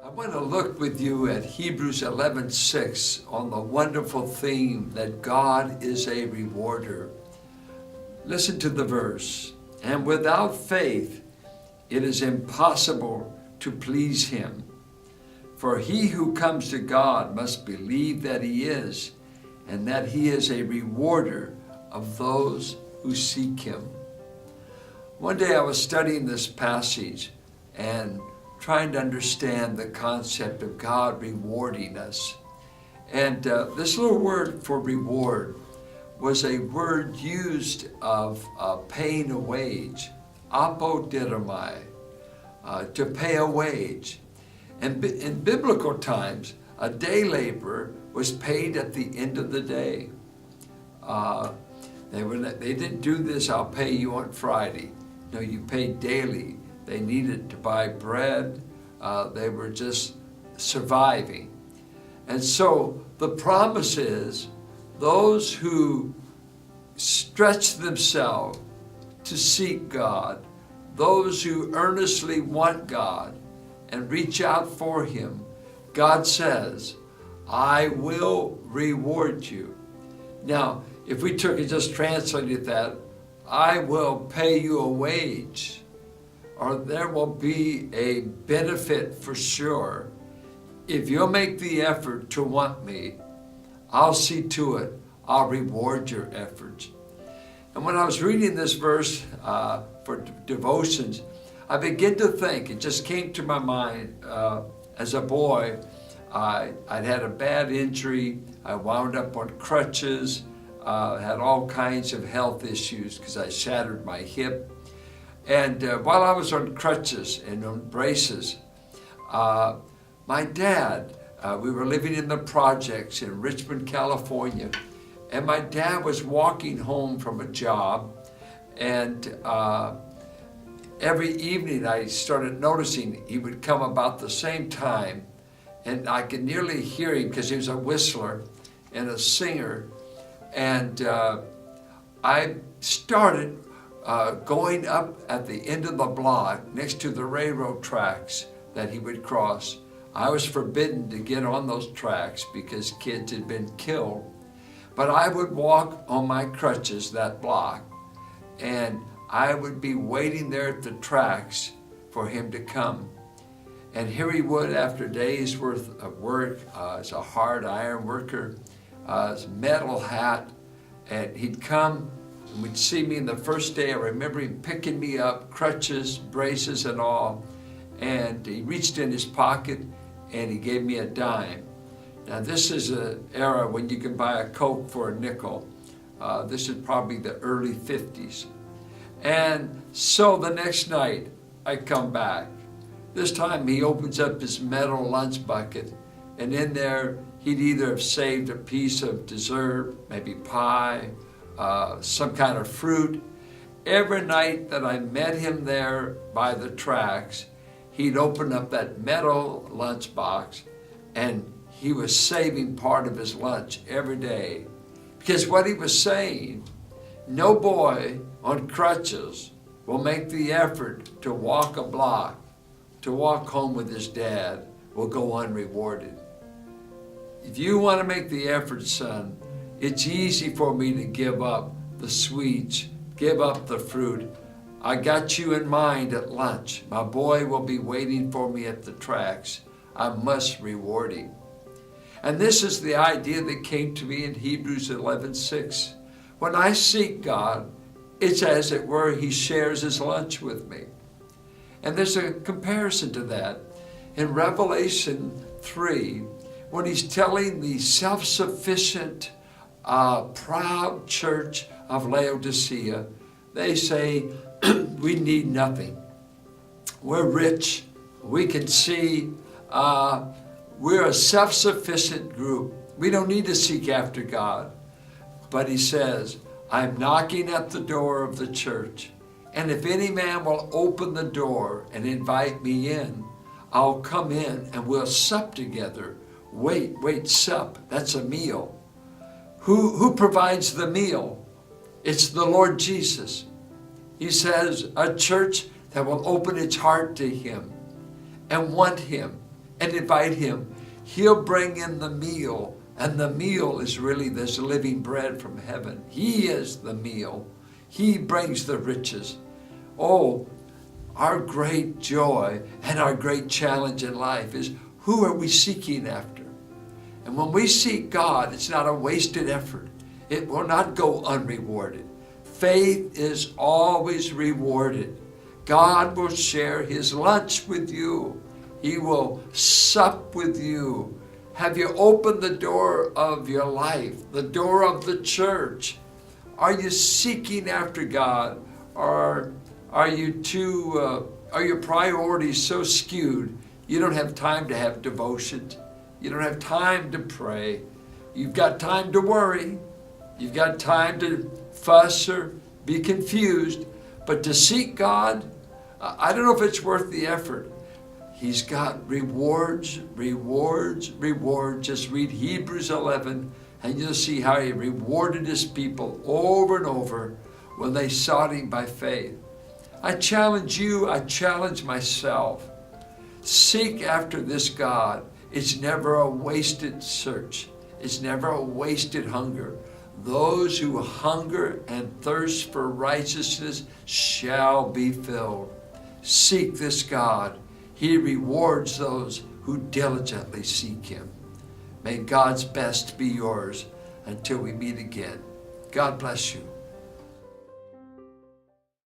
I want to look with you at Hebrews 11:6 on the wonderful theme that God is a rewarder. Listen to the verse. And without faith, it is impossible to please him. For he who comes to God must believe that he is, and that he is a rewarder of those who seek him. One day I was studying this passage and trying to understand the concept of God rewarding us. And this little word for reward was a word used of paying a wage, apodidomai, to pay a wage. And in biblical times, a day laborer was paid at the end of the day. They didn't do this, I'll pay you on Friday. No, you paid daily. They needed to buy bread. They were just surviving. And so the promise is those who stretch themselves to seek God, those who earnestly want God and reach out for him, God says, I will reward you. Now, if we took and just translated that, I will pay you a wage, or there will be a benefit for sure. If you'll make the effort to want me, I'll see to it. I'll reward your efforts. And when I was reading this verse for devotions, I began to think, it just came to my mind, as a boy, I'd had a bad injury. I wound up on crutches, had all kinds of health issues because I shattered my hip. And while I was on crutches and on braces, my dad, we were living in the projects in Richmond, California, and my dad was walking home from a job, and every evening I started noticing he would come about the same time, and I could nearly hear him because he was a whistler and a singer. And I started going up at the end of the block next to the railroad tracks that he would cross. I was forbidden to get on those tracks because kids had been killed. But I would walk on my crutches that block, and I would be waiting there at the tracks for him to come. And here he would, after days worth of work, as a hard iron worker, his metal hat, and he'd come and we'd see me. In the first day, I remember him picking me up, crutches, braces and all, and he reached in his pocket and he gave me a dime. Now this is an era when you can buy a Coke for a nickel. This is probably the early 50s. And so the next night I come back. This time he opens up his metal lunch bucket, and in there he'd either have saved a piece of dessert, maybe pie, some kind of fruit. Every night that I met him there by the tracks, he'd open up that metal lunch box, and he was saving part of his lunch every day. Because what he was saying, no boy on crutches will make the effort to walk a block, to walk home with his dad, will go unrewarded. If you want to make the effort, son, it's easy for me to give up the sweets, give up the fruit. I got you in mind at lunch. My boy will be waiting for me at the tracks. I must reward him. And this is the idea that came to me in Hebrews 11:6. When I seek God, it's as it were he shares his lunch with me. And there's a comparison to that in Revelation 3, when he's telling the self-sufficient, proud church of Laodicea. They say, we need nothing. We're rich. We can see. We're a self-sufficient group. We don't need to seek after God. But he says, I'm knocking at the door of the church. And if any man will open the door and invite me in, I'll come in and we'll sup together. Wait, sup. That's a meal. Who provides the meal? It's the Lord Jesus. He says a church that will open its heart to him and want him and invite him. He'll bring in the meal, and the meal is really this living bread from heaven. He is the meal. He brings the riches. Oh, our great joy and our great challenge in life is, who are we seeking after? And when we seek God, it's not a wasted effort. It will not go unrewarded. Faith is always rewarded. God will share his lunch with you. He will sup with you. Have you opened the door of your life, the door of the church? Are you seeking after God? Or are your priorities so skewed you don't have time to have devotion? You don't have time to pray. You've got time to worry. You've got time to fuss or be confused. But to seek God, I don't know if it's worth the effort. He's got rewards, rewards, rewards. Just read Hebrews 11 and you'll see how he rewarded his people over and over when they sought him by faith. I challenge you, I challenge myself. Seek after this God. It's never a wasted search. It's never a wasted hunger. Those who hunger and thirst for righteousness shall be filled. Seek this God. He rewards those who diligently seek him. May God's best be yours until we meet again. God bless you.